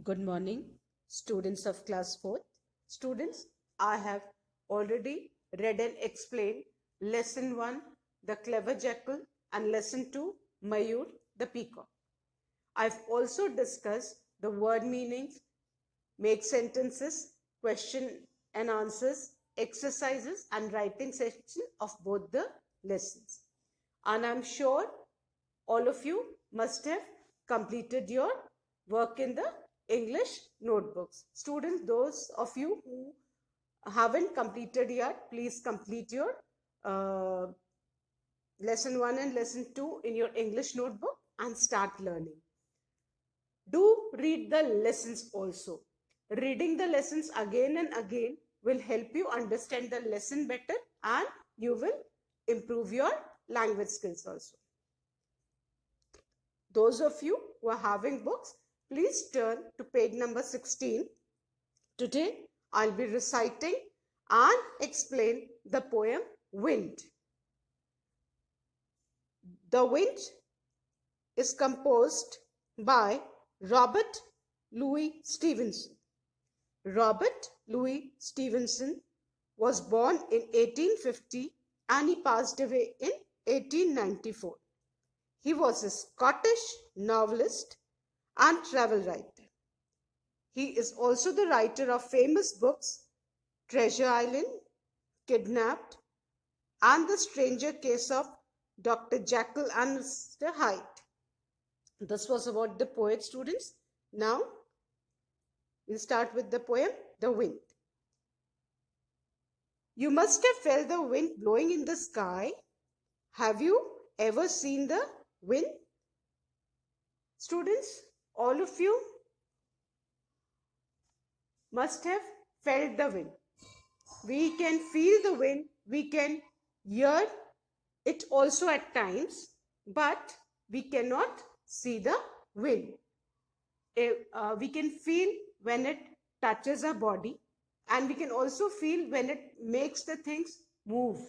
Good morning, students of class 4th. Students, I have already read and explained lesson 1, the clever jackal, and lesson 2, Mayur, the peacock. I've also discussed the word meanings, make sentences, question and answers, exercises, and writing section of both the lessons. And I'm sure all of you must have completed your work in the English notebooks. Students, those of you who haven't completed yet, please complete your lesson 1 and lesson 2 in your English notebook and start learning. Do read the lessons also. Reading the lessons again and again will help you understand the lesson better and you will improve your language skills also. Those of you who are having books, please turn to page number 16. Today, I'll be reciting and explain the poem Wind. The Wind is composed by Robert Louis Stevenson. Robert Louis Stevenson was born in 1850 and he passed away in 1894. He was a Scottish novelist and travel writer. He is also the writer of famous books Treasure Island, Kidnapped, and The Stranger Case of Dr. Jekyll and Mr. Hyde. This was about the poet, students. Now, we'll start with the poem, The Wind. You must have felt the wind blowing in the sky. Have you ever seen the wind? Students, all of you must have felt the wind. We can feel the wind, we can hear it also at times, but we cannot see the wind. We can feel when it touches our body, and we can also feel when it makes the things move.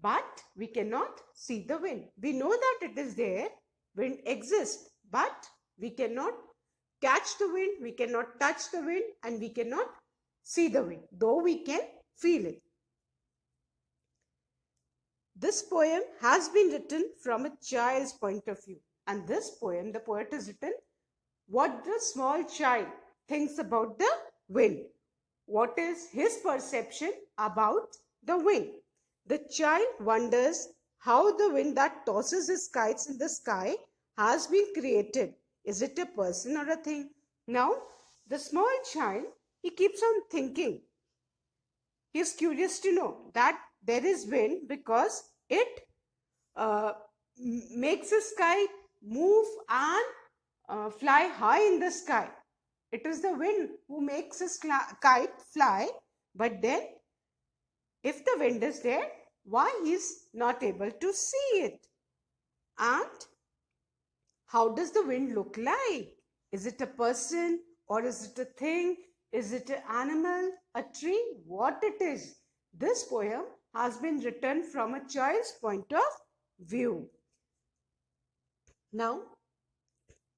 But we cannot see the wind. We know that it is there, wind exists, but we cannot catch the wind, we cannot touch the wind, and we cannot see the wind, though we can feel it. This poem has been written from a child's point of view. And this poem, the poet has written what the small child thinks about the wind. What is his perception about the wind? The child wonders how the wind that tosses his kites in the sky has been created. Is it a person or a thing? Now, the small child, he keeps on thinking. He is curious to know that there is wind because it makes the sky move and fly high in the sky. It is the wind who makes his kite fly, but then if the wind is there, why he is not able to see it? And how does the wind look like? Is it a person or is it a thing? Is it an animal, a tree? What it is? This poem has been written from a child's point of view. Now,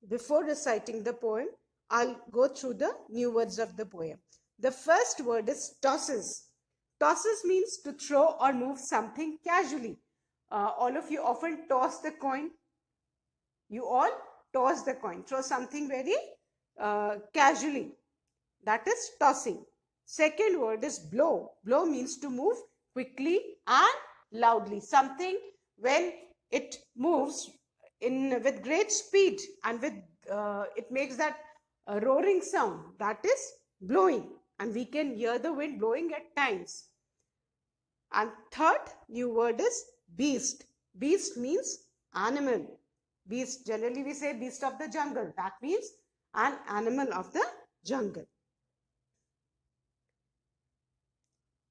before reciting the poem, I'll go through the new words of the poem. The first word is tosses. Tosses means to throw or move something casually. All of you often toss the coin. You all toss the coin. Throw something very casually. That is tossing. Second word is blow. Blow means to move quickly and loudly. Something when it moves with great speed and with it makes that roaring sound. That is blowing. And we can hear the wind blowing at times. And third new word is beast. Beast means animal. Beast, generally we say beast of the jungle. That means an animal of the jungle.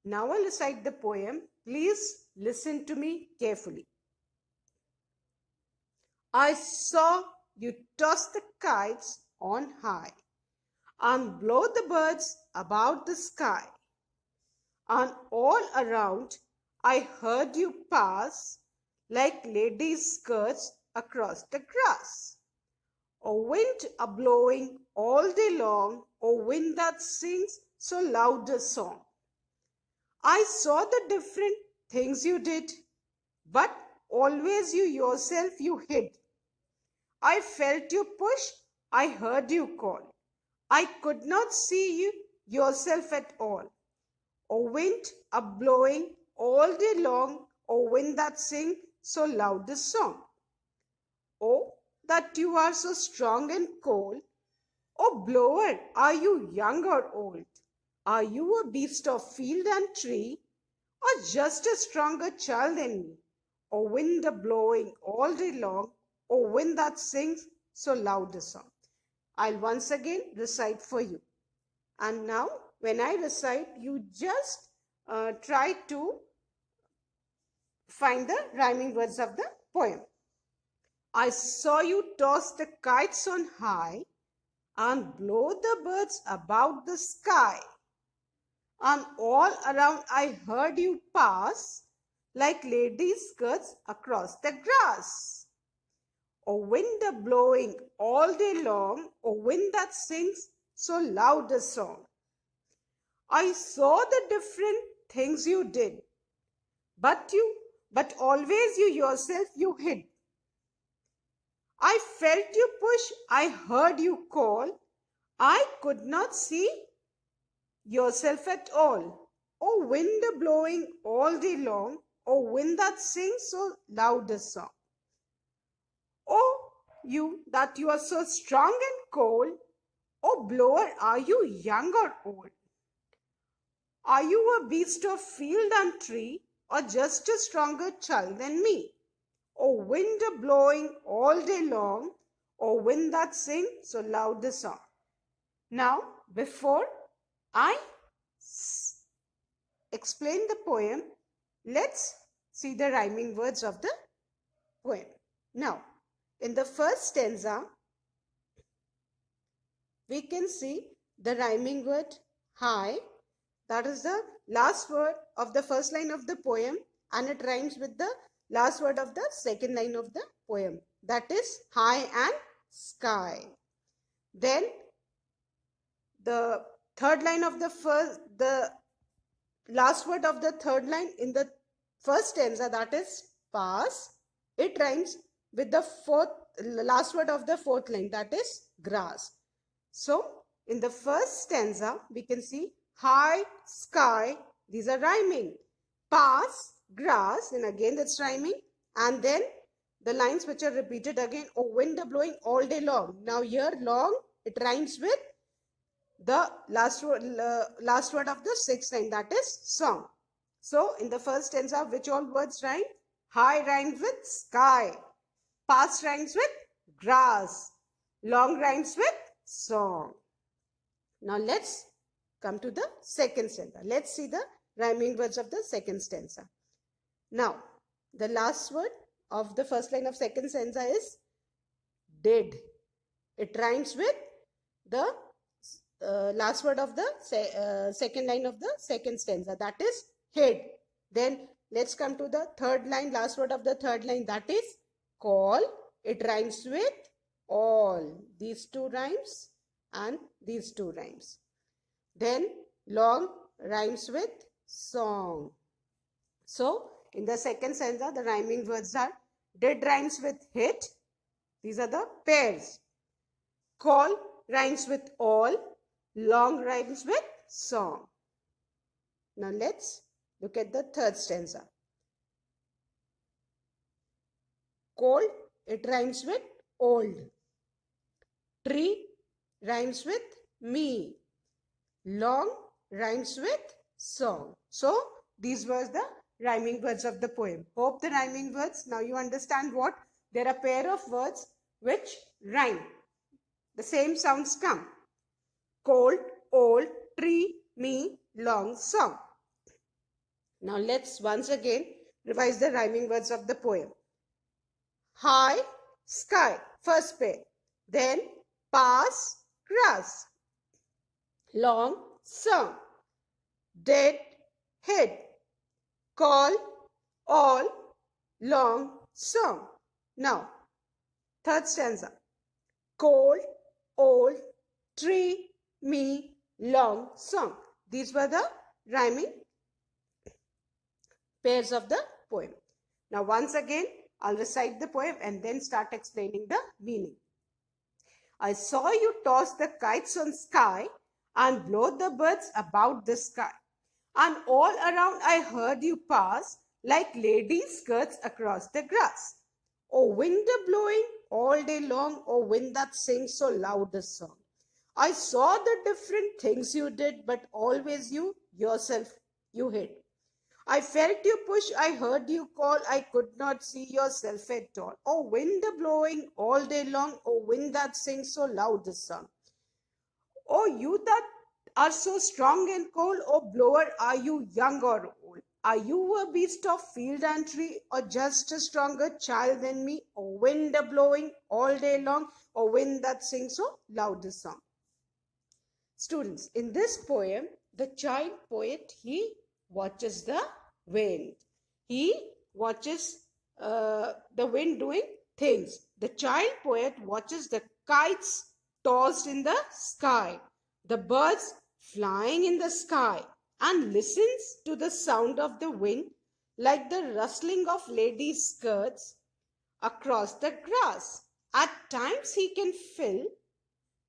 Now I'll recite the poem. Please listen to me carefully. I saw you toss the kites on high and blow the birds about the sky. And all around I heard you pass like ladies' skirts across the grass. O wind a blowing all day long, O wind that sings so loud a song. I saw the different things you did, but always you yourself you hid. I felt you push, I heard you call. I could not see you yourself at all. O wind a blowing all day long, O wind that sing so loud a song. Oh, that you are so strong and cold. Oh, blower, are you young or old? Are you a beast of field and tree, or just a stronger child than me? O wind a blowing all day long, O wind that sings so loud a song. I'll once again recite for you. And now, when I recite, you just try to find the rhyming words of the poem. I saw you toss the kites on high and blow the birds about the sky. And all around I heard you pass like ladies' skirts across the grass. O wind a blowing all day long, O wind that sings so loud a song. I saw the different things you did, but always you yourself you hid. I felt you push, I heard you call. I could not see yourself at all. O wind a blowing all day long, O wind that sings so loud a song. Oh, you that you are so strong and cold. Oh, blower, are you young or old? Are you a beast of field and tree, or just a stronger child than me? O wind a blowing all day long, O wind that sing so loud the song. Now, before I explain the poem, let's see the rhyming words of the poem. Now, in the first stanza, we can see the rhyming word high. That is the last word of the first line of the poem, and it rhymes with the last word of the second line of the poem. That is high and sky. Then the third line of the last word of the third line in the first stanza, that is pass. It rhymes with the last word of the fourth line, that is grass. So in the first stanza, we can see high, sky, these are rhyming. Pass, grass, and again that's rhyming. And then the lines which are repeated again, oh, wind blowing all day long. Now here long, it rhymes with the last word of the sixth line, that is song. So in the first stanza, which all words rhyme? High rhymes with sky. Pass rhymes with grass. Long rhymes with song. Now let's come to the second stanza. Let's see the rhyming words of the second stanza. Now, the last word of the first line of second stanza is did. It rhymes with the last word of the second line of the second stanza, that is hid. Then let's come to the third line, last word of the third line, that is call. It rhymes with all. These two rhymes and these two rhymes. Then long rhymes with song. So in the second stanza, the rhyming words are did rhymes with hit. These are the pairs. Call rhymes with all. Long rhymes with song. Now let's look at the third stanza. Cold, it rhymes with old. Tree rhymes with me. Long rhymes with song. So these were the rhyming words of the poem. Hope the rhyming words, now you understand what? There are a pair of words which rhyme. The same sounds come. Cold, old, tree, me, long, song. Now let's once again revise the rhyming words of the poem. High, sky, first pair. Then pass, grass. Long, song. Dead, hid. Call, all, long, song. Now, third stanza. cold, old, tree, me, long, song. These were the rhyming pairs of the poem. Now once again, I'll recite the poem and then start explaining the meaning. I saw you toss the kites on sky and blow the birds about the sky. And all around I heard you pass like ladies' skirts across the grass. Oh, wind blowing all day long, oh, wind that sings so loud a song. I saw the different things you did, but always you yourself you hid. I felt you push, I heard you call, I could not see yourself at all. Oh, wind blowing all day long, oh, wind that sings so loud the song. Oh, you that are so strong and cold, oh, blower, are you young or old? Are you a beast of field and tree, or just a stronger child than me? Oh, wind blowing all day long, oh, wind that sings so loud the song. Students, in this poem, the child poet, he watches the wind. He watches the wind doing things. The child poet watches the kites tossed in the sky, the birds flying in the sky, and listens to the sound of the wind like the rustling of ladies' skirts across the grass. At times he can feel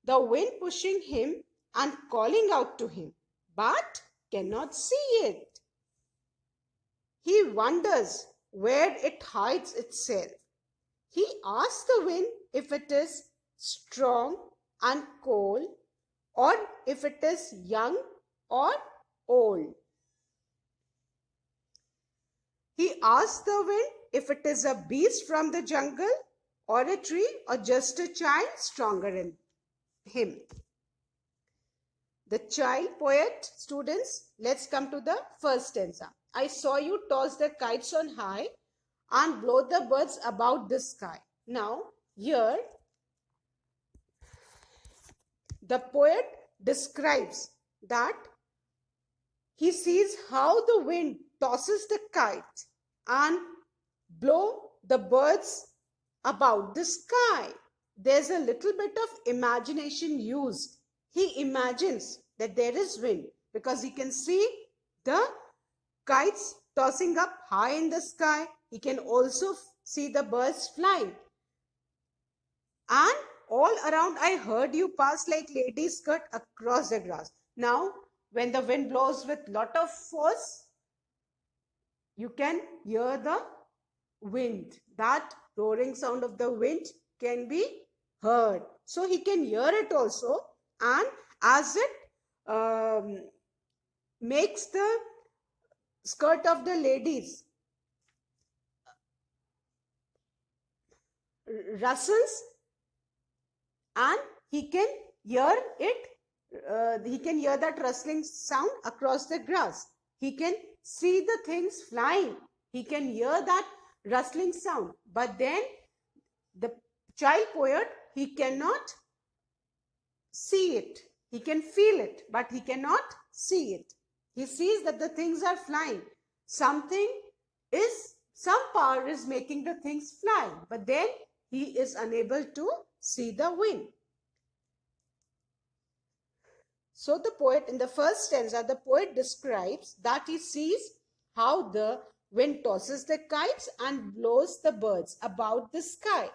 the wind pushing him and calling out to him, but cannot see it. He wonders where it hides itself. He asks the wind if it is strong and cold, or if it is young or old. He asks the wind if it is a beast from the jungle, or a tree, or just a child stronger than him. The child poet, students, let's come to the first stanza. I saw you toss the kites on high and blow the birds about the sky. Now, here, the poet describes that he sees how the wind tosses the kite and blow the birds about the sky. There's a little bit of imagination used. He imagines that there is wind because he can see the kites tossing up high in the sky. He can also see the birds flying. And all around I heard you pass like ladies' skirt across the grass. Now, when the wind blows with lot of force, you can hear the wind. That roaring sound of the wind can be heard. So he can hear it also, and as it makes the skirt of the ladies rustles, and he can hear it, he can hear that rustling sound across the grass. He can see the things flying. He can hear that rustling sound. But then the child poet, he cannot see it. He can feel it, but he cannot see it. He sees that the things are flying. Some power is making the things fly, but then he is unable to see the wind. So the poet, in the first stanza, the poet describes that he sees how the wind tosses the kites and blows the birds about the sky.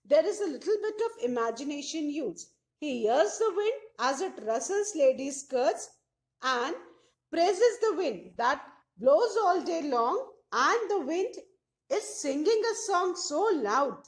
There is a little bit of imagination used. He hears the wind as it rustles ladies' skirts and praises the wind that blows all day long, and the wind is singing a song so loud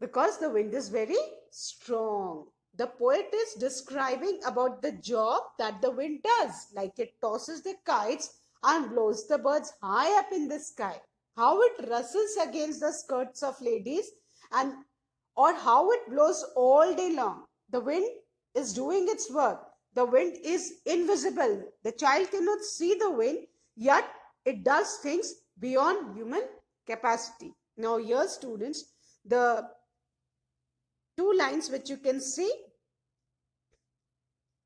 because the wind is very strong. The poet is describing about the job that the wind does, like it tosses the kites and blows the birds high up in the sky. How it rustles against the skirts of ladies, and or how it blows all day long. The wind is doing its work. The wind is invisible. The child cannot see the wind, yet it does things beyond human capacity. Now here, students, the two lines which you can see,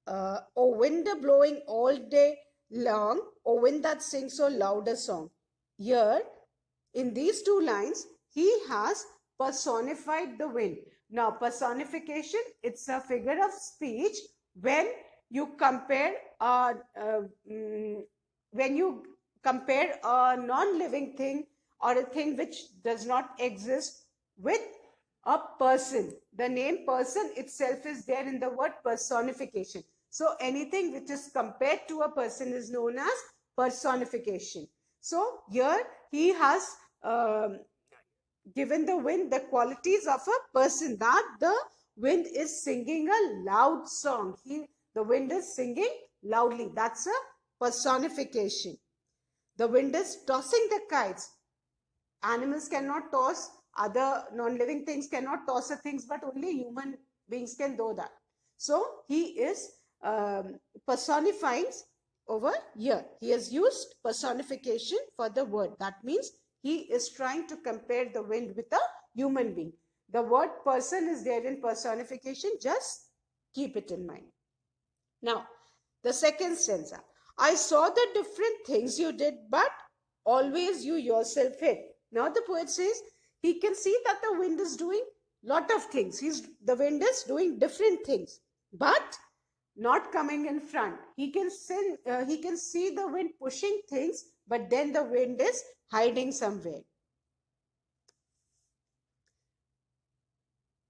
oh, wind blowing all day long, oh, wind that sings so loud a song. Here, in these two lines, he has personified the wind. Now, personification, it's a figure of speech when you compare when you compare a non-living thing or a thing which does not exist with a person. The name person itself is there in the word personification. So anything which is compared to a person is known as personification. So here he has given the wind the qualities of a person, that the wind is singing a loud song. The wind is singing loudly. That's a personification. The wind is tossing the kites. Animals cannot toss, other non-living things cannot toss the things, but only human beings can do that. So he is personifying over here. He has used personification for the word. That means he is trying to compare the wind with a human being. The word person is there in personification. Just keep it in mind. Now, the second stanza. I saw the different things you did, but always you yourself hid. Now the poet says he can see that the wind is doing lot of things. The wind is doing different things, but not coming in front. He can see the wind pushing things, but then the wind is hiding somewhere.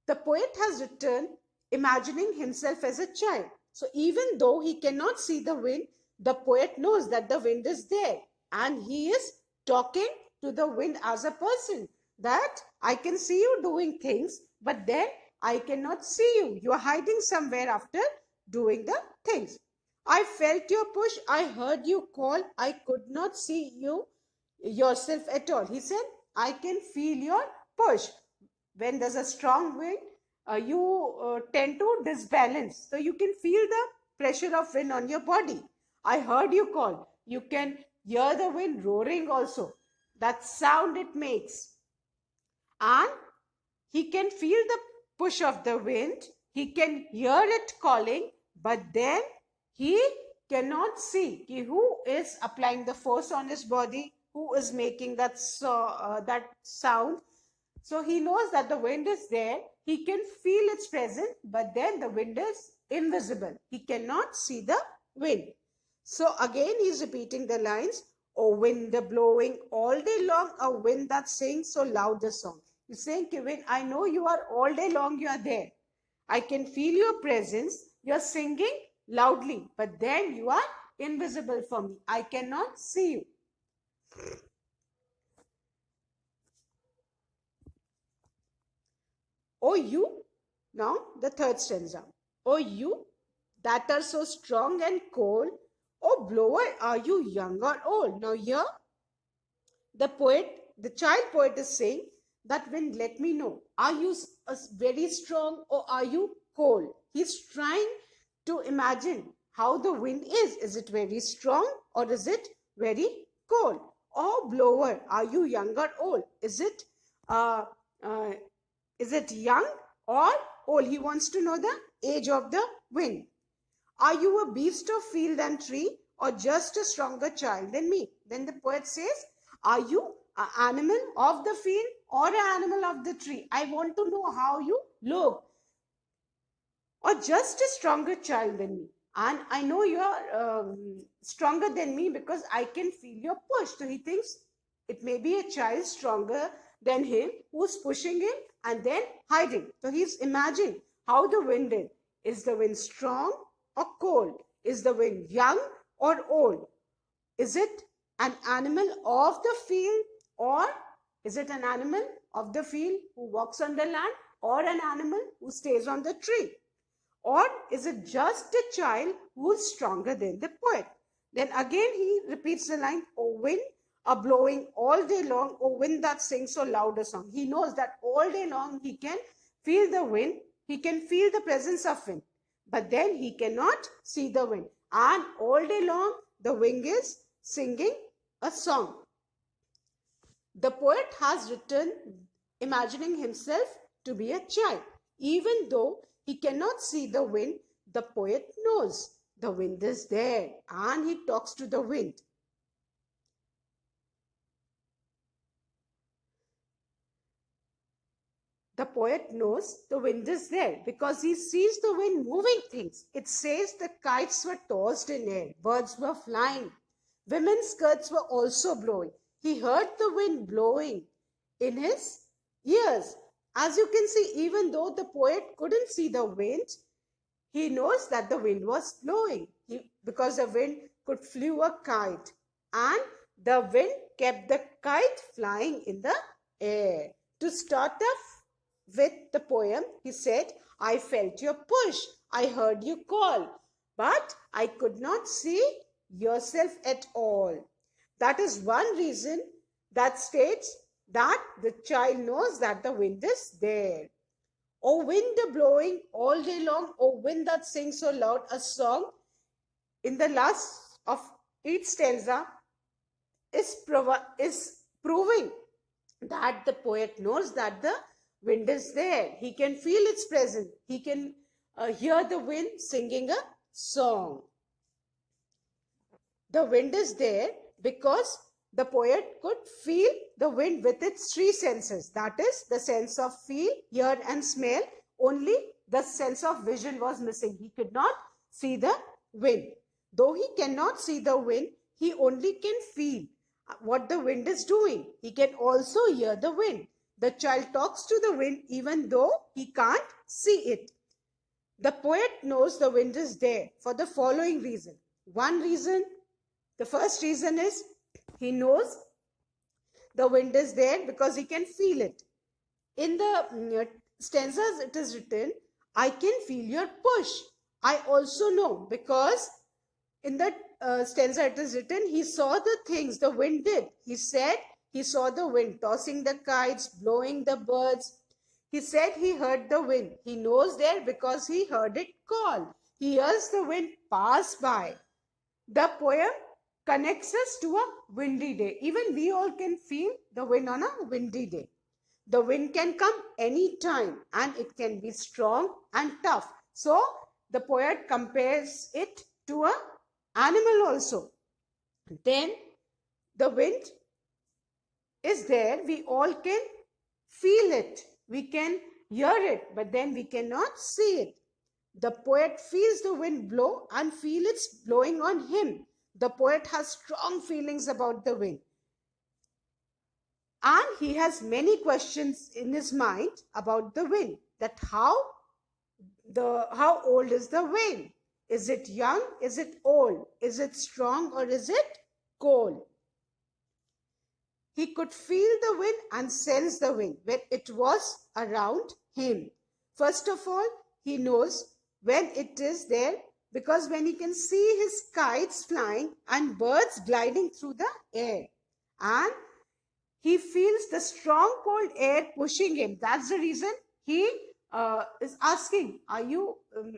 The poet has written imagining himself as a child. So even though he cannot see the wind, the poet knows that the wind is there, and he is talking to the wind as a person, that I can see you doing things, but then I cannot see you. You are hiding somewhere after doing the things. I felt your push. I heard you call. I could not see you yourself at all. He said, I can feel your push. When there's a strong wind, you tend to disbalance. So you can feel the pressure of wind on your body. I heard you call. You can hear the wind roaring also. That sound it makes. And he can feel the push of the wind. He can hear it calling, but then he cannot see who is applying the force on his body, who is making that sound. So he knows that the wind is there. He can feel its presence, but then the wind is invisible. He cannot see the wind. So again, he's repeating the lines. Oh, wind blowing all day long, a wind that sings so loud a song. He's saying, wind, I know you are all day long, you are there. I can feel your presence. You're singing loudly, but then you are invisible for me. I cannot see you. Oh, you, now the third stanza. Oh, you that are so strong and cold. Oh, blower, are you young or old? Now here, the child poet is saying that wind, let me know. Are you very strong or are you cold? He's trying to imagine how the wind is. Is it very strong or is it very cold? Oh, blower, are you young or old? Is it young or old? He wants to know the age of the wind. Are you a beast of field and tree or just a stronger child than me? Then the poet says, are you an animal of the field or an animal of the tree? I want to know how you look. Or just a stronger child than me. And I know you are stronger than me because I can feel your push. So he thinks it may be a child stronger than him who's pushing him and then hiding. So he's imagining how the wind is. Is the wind strong or cold? Is the wind young or old? Is it an animal of the field or is it an animal of the field who walks on the land or an animal who stays on the tree? Or is it just a child who's stronger than the poet? Then again he repeats the line, oh wind, are blowing all day long, oh wind that sings so loud a song. He knows that all day long he can feel the wind, he can feel the presence of wind, but then he cannot see the wind. And all day long the wind is singing a song. The poet has written imagining himself to be a child. Even though he cannot see the wind, the poet knows the wind is there and he talks to the wind. The poet knows the wind is there because he sees the wind moving things. It says the kites were tossed in air, birds were flying, women's skirts were also blowing. He heard the wind blowing in his ears. As you can see, even though the poet couldn't see the wind, he knows that the wind was blowing because the wind could flew a kite, and the wind kept the kite flying in the air. To start off with the poem, he said, I felt your push, I heard you call, but I could not see yourself at all. That is one reason that states that the child knows that the wind is there. O wind blowing all day long, O wind that sings so loud a song. In the last of each stanza is proving that the poet knows that the wind is there. He can feel its presence. He can hear the wind singing a song. The wind is there because the poet could feel the wind with its three senses. That is the sense of feel, hear and smell. Only the sense of vision was missing. He could not see the wind. Though he cannot see the wind, he only can feel what the wind is doing. He can also hear the wind. The child talks to the wind even though he can't see it. The poet knows the wind is there for the following reason. The first reason is he knows the wind is there because he can feel it. In the stanzas it is written, I can feel your push. I also know because in the stanza it is written, he saw the things the wind did. He said he saw the wind tossing the kites, blowing the birds. He said he heard the wind. He knows there because he heard it call. He hears the wind pass by. The poem connects us to a windy day. Even we all can feel the wind on a windy day. The wind can come anytime and it can be strong and tough. So the poet compares it to an animal also. Then the wind is there. We all can feel it. We can hear it, but then we cannot see it. The poet feels the wind blow and feels it's blowing on him. The poet has strong feelings about the wind. And he has many questions in his mind about the wind. That how old is the wind? Is it young? Is it old? Is it strong or is it cold? He could feel the wind and sense the wind when it was around him. First of all, he knows when it is there because when he can see his kites flying and birds gliding through the air. And he feels the strong cold air pushing him. That's the reason he is asking, are you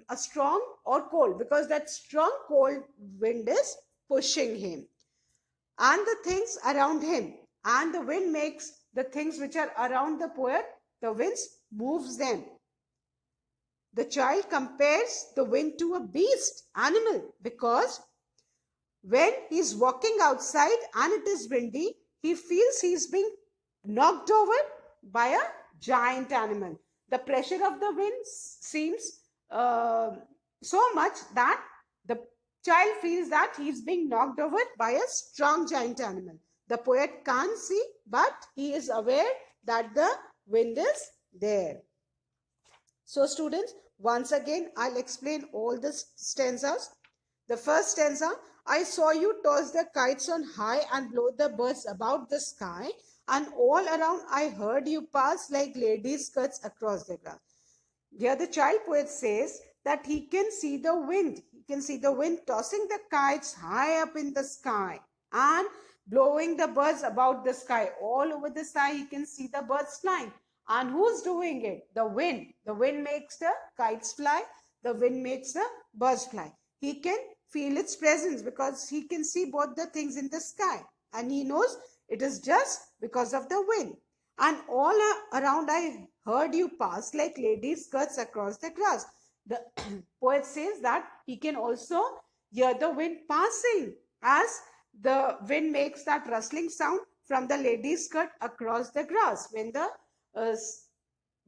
a strong or cold? Because that strong cold wind is pushing him. And the things around him. And the wind makes the things which are around the poet, the wind moves them. The child compares the wind to a beast, animal, because when he's walking outside and it is windy, he feels he's being knocked over by a giant animal. The pressure of the wind seems so much that the child feels that he's being knocked over by a strong giant animal. The poet can't see, but he is aware that the wind is there. So students, once again, I'll explain all the stanzas. The first stanza, I saw you toss the kites on high and blow the birds about the sky, and all around I heard you pass like ladies' skirts across the grass. Here the child poet says that he can see the wind. He can see the wind tossing the kites high up in the sky and blowing the birds about the sky. All over the sky, he can see the birds flying. And who's doing it? The wind. The wind makes the kites fly. The wind makes the birds fly. He can feel its presence because he can see both the things in the sky. And he knows it is just because of the wind. And all around I heard you pass like ladies' skirts across the grass. The poet says that he can also hear the wind passing as the wind makes that rustling sound from the lady's skirt across the grass when the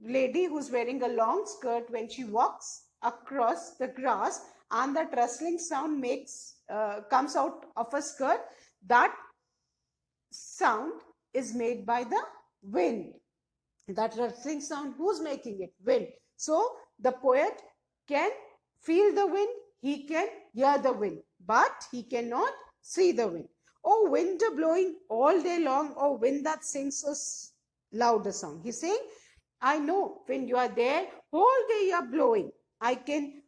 lady who's wearing a long skirt when she walks across the grass, and that rustling sound comes out of a skirt. That sound is made by the wind. That rustling sound, who's making it? Wind. So the poet can feel the wind, he can hear the wind, but he cannot see the wind. Oh, wind blowing all day long, oh, wind that sings so loud a song. He's saying, I know when you are there, whole day you are blowing. I can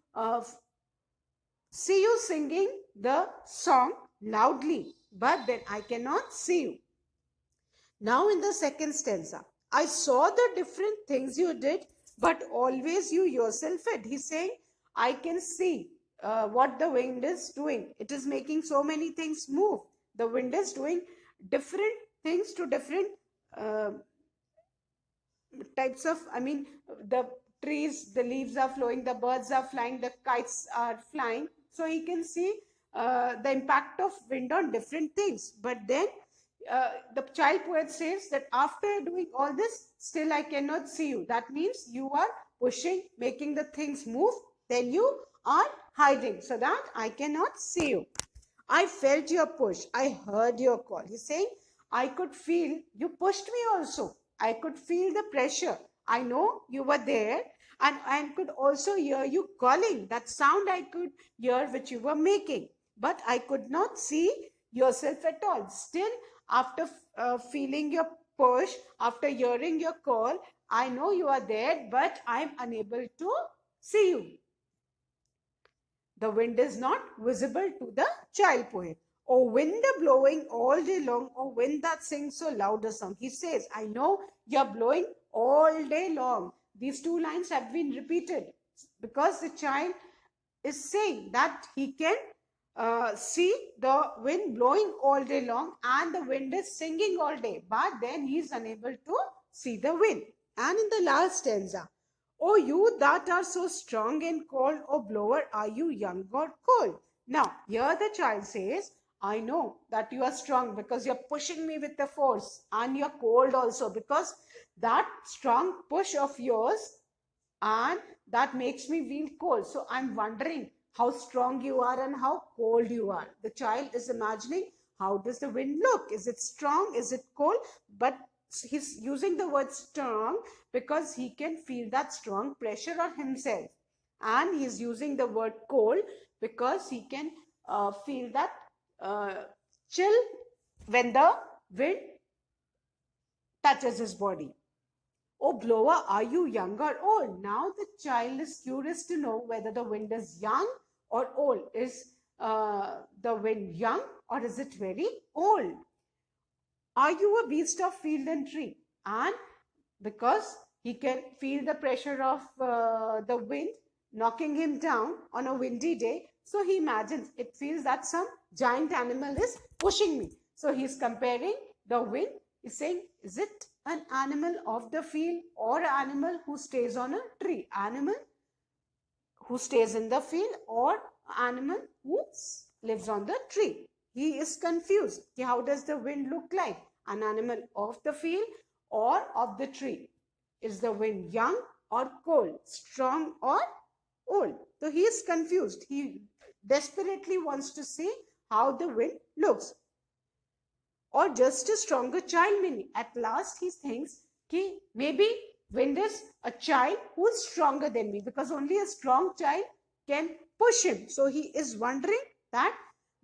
see you singing the song loudly, but then I cannot see you. Now in the second stanza, I saw the different things you did, but always you yourself did. He's saying, I can see what the wind is doing. It is making so many things move. The wind is doing different things to different uh, types of, the trees, the leaves are flowing, the birds are flying, the kites are flying. So he can see the impact of wind on different things. But then the child poet says that after doing all this, still I cannot see you. That means you are pushing, making the things move, then you are hiding so that I cannot see you. I felt your push. I heard your call. He's saying, I could feel you pushed me also. I could feel the pressure. I know you were there, and I could also hear you calling. That sound I could hear which you were making. But I could not see yourself at all. Still, after feeling your push, after hearing your call, I know you are there, but I am unable to see you. The wind is not visible to the child poet. Oh, wind blowing all day long, oh, wind that sings so loud a song. He says, I know you're blowing all day long. These two lines have been repeated because the child is saying that he can see the wind blowing all day long and the wind is singing all day, but then he is unable to see the wind. And in the last stanza, oh, you that are so strong and cold, oh blower, are you young or cold? Now, here the child says, I know that you are strong because you're pushing me with the force, and you're cold also because that strong push of yours, and that makes me feel cold. So I'm wondering how strong you are and how cold you are. The child is imagining, how does the wind look? Is it strong? Is it cold? But he's using the word strong because he can feel that strong pressure on himself. And he's using the word cold because he can feel that chill when the wind touches his body. Oh, blower, are you young or old? Now the child is curious to know whether the wind is young or old. Is the wind young or is it very old? Are you a beast of field and tree? And because he can feel the pressure of the wind knocking him down on a windy day, so he imagines, it feels that some giant animal is pushing me. So he's comparing the wind. He's saying, is it an animal of the field or an animal who stays on a tree? Animal who stays in the field or animal who lives on the tree? He is confused. How does the wind look like? An animal of the field or of the tree? Is the wind young or cold, strong or old? So he is confused. He desperately wants to see how the wind looks. Or just a stronger child meaning. At last he thinks, maybe wind is a child who is stronger than me, because only a strong child can push him. So he is wondering that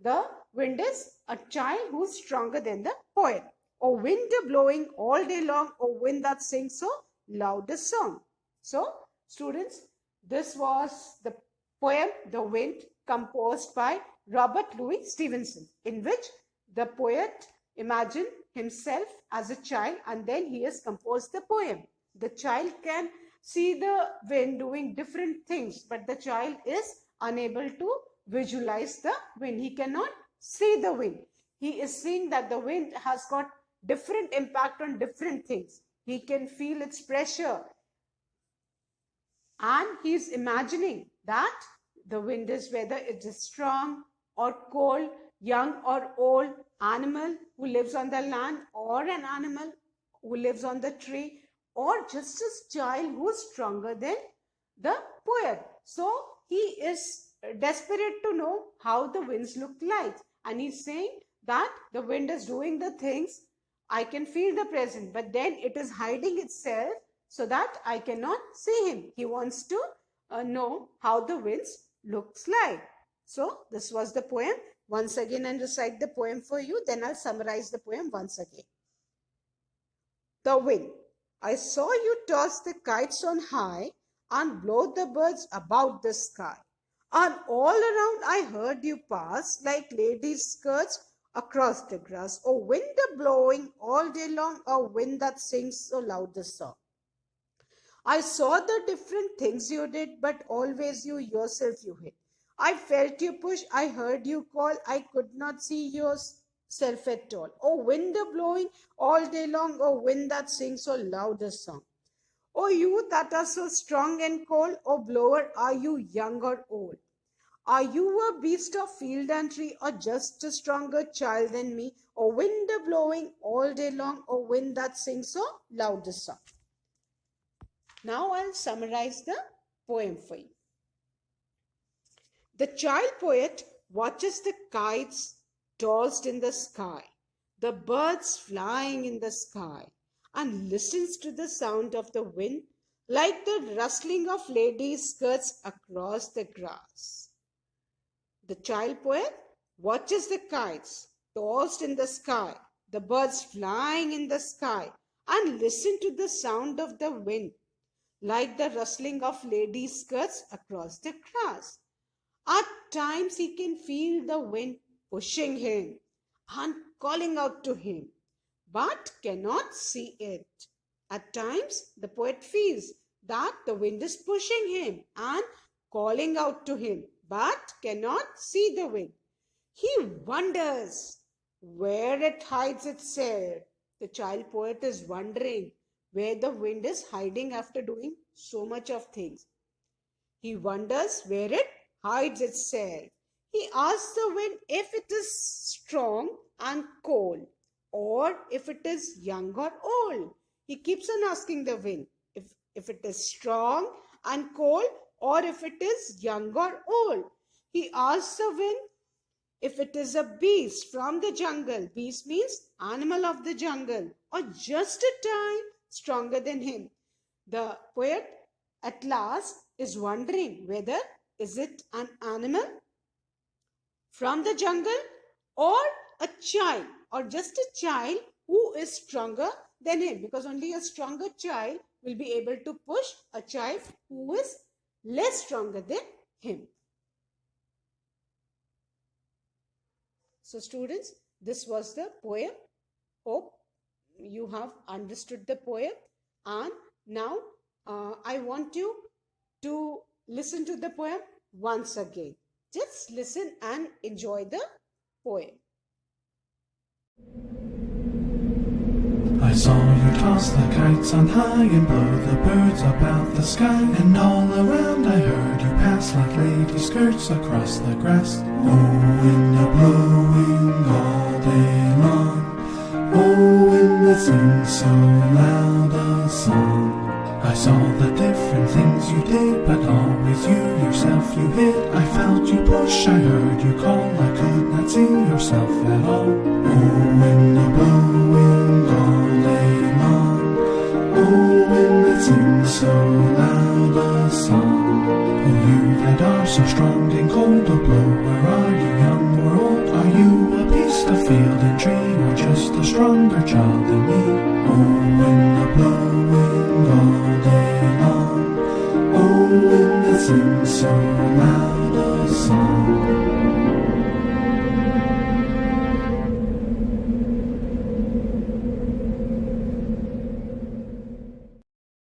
the wind is a child who is stronger than the poet. Oh, wind blowing all day long, oh, wind that sings so loud a song. So, students, this was the poem The Wind, composed by Robert Louis Stevenson, in which the poet imagined himself as a child and then he has composed the poem. The child can see the wind doing different things, but the child is unable to visualize the wind. He cannot see the wind. He is seeing that the wind has got different impact on different things. He can feel its pressure. And he is imagining that the wind is, whether it is strong or cold, young or old, animal who lives on the land or an animal who lives on the tree, or just a child who's stronger than the poet. So he is desperate to know how the winds look like, and he's saying that the wind is doing the things. I can feel the present, but then it is hiding itself so that I cannot see him. He wants to know how the winds looks like. So this was the poem. Once again, I'll recite the poem for you. Then I'll summarize the poem once again. The wind. I saw you toss the kites on high and blow the birds about the sky. And all around I heard you pass like ladies' skirts across the grass. Oh, wind a blowing all day long, a wind that sings so loud the song. I saw the different things you did, but always you yourself you hid. I felt you push, I heard you call, I could not see yourself at all. Oh, wind a blowing all day long, oh, wind that sings so loud a song. Oh, you that are so strong and cold, oh, blower, are you young or old? Are you a beast of field and tree, or just a stronger child than me? Oh, wind a blowing all day long, oh, wind that sings so loud a song. Now I'll summarize the poem for you. The child poet watches the kites tossed in the sky, the birds flying in the sky, and listens to the sound of the wind like the rustling of ladies' skirts across the grass. The child poet watches the kites tossed in the sky, the birds flying in the sky, and listen to the sound of the wind like the rustling of ladies' skirts across the grass. At times he can feel the wind pushing him and calling out to him, but cannot see it. At times the poet feels that the wind is pushing him and calling out to him, but cannot see the wind. He wonders where it hides itself. The child poet is wondering where the wind is hiding after doing so much of things. He wonders where it hides itself. He asks the wind if it is strong and cold, or if it is young or old. He keeps on asking the wind if it is strong and cold, or if it is young or old. He asks the wind if it is a beast from the jungle. Beast means animal of the jungle, or just a tiny stronger than him. The poet at last is wondering whether is it an animal from the jungle, or a child, or just a child who is stronger than him, because only a stronger child will be able to push a child who is less stronger than him. So students, this was the poem. Hope you have understood the poem, and now I want you to listen to the poem once again. Just listen and enjoy the poem. I saw you toss the kites on high and blow the birds about the sky, and all around I heard you pass like lady skirts across the grass. Oh, wind a blowing all day long, oh, wind that sings so loud a song. I saw the different things you did, but always you yourself you hid. I felt you push, I heard you call, I could not see yourself at all. Oh, wind a blowing all day long, oh, wind that sings so loud a song. Oh, you that are so strong and cold, oh, blower, are you young or old? Are you a beast of field and tree, or just a stronger child than me? Oh, wind a blowing all day long, oh, wind that sings so loud a song.